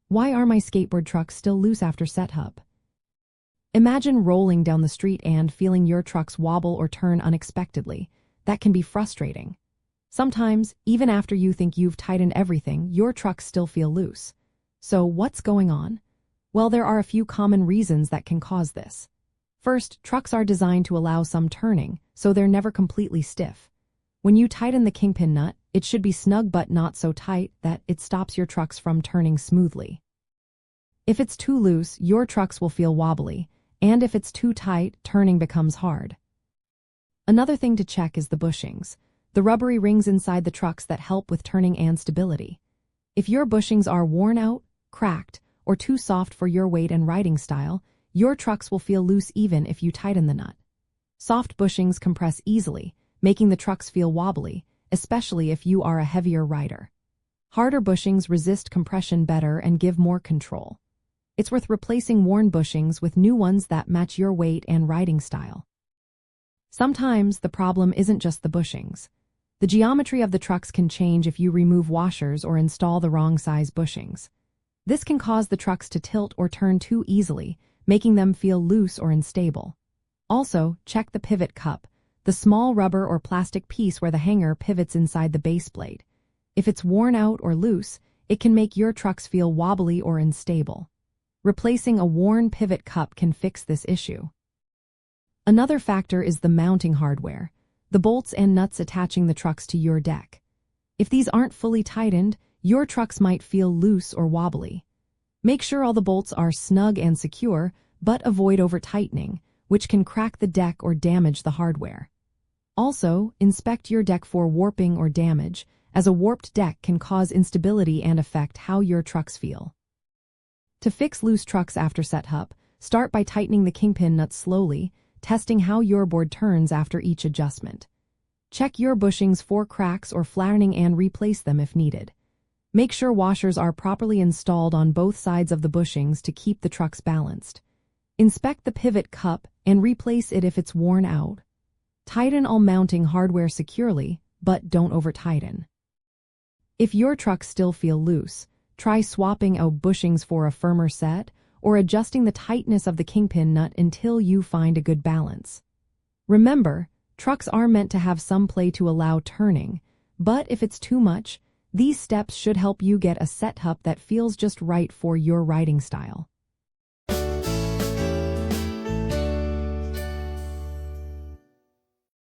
Why are my skateboard trucks still loose after setup? Imagine rolling down the street and feeling your trucks wobble or turn unexpectedly. That can be frustrating. Sometimes, even after you think you've tightened everything, your trucks still feel loose. So what's going on? Well, there are a few common reasons that can cause this. First, trucks are designed to allow some turning, so they're never completely stiff. When you tighten the kingpin nut, it should be snug but not so tight that it stops your trucks from turning smoothly. If it's too loose, your trucks will feel wobbly, and if it's too tight, turning becomes hard. Another thing to check is the bushings, the rubbery rings inside the trucks that help with turning and stability. If your bushings are worn out, cracked, or too soft for your weight and riding style, your trucks will feel loose even if you tighten the nut. Soft bushings compress easily, making the trucks feel wobbly, especially if you are a heavier rider. Harder bushings resist compression better and give more control. It's worth replacing worn bushings with new ones that match your weight and riding style. Sometimes the problem isn't just the bushings. The geometry of the trucks can change if you remove washers or install the wrong size bushings. This can cause the trucks to tilt or turn too easily, making them feel loose or unstable. Also, check the pivot cup, the small rubber or plastic piece where the hanger pivots inside the base blade. If it's worn out or loose, it can make your trucks feel wobbly or unstable. Replacing a worn pivot cup can fix this issue. Another factor is the mounting hardware, the bolts and nuts attaching the trucks to your deck. If these aren't fully tightened, your trucks might feel loose or wobbly. Make sure all the bolts are snug and secure, but avoid over-tightening, which can crack the deck or damage the hardware. Also, inspect your deck for warping or damage, as a warped deck can cause instability and affect how your trucks feel. To fix loose trucks after setup, start by tightening the kingpin nut slowly, testing how your board turns after each adjustment. Check your bushings for cracks or flattening and replace them if needed. Make sure washers are properly installed on both sides of the bushings to keep the trucks balanced. Inspect the pivot cup and replace it if it's worn out. Tighten all mounting hardware securely, but don't over-tighten. If your trucks still feel loose, try swapping out bushings for a firmer set or adjusting the tightness of the kingpin nut until you find a good balance. Remember, trucks are meant to have some play to allow turning, but if it's too much, these steps should help you get a setup that feels just right for your riding style.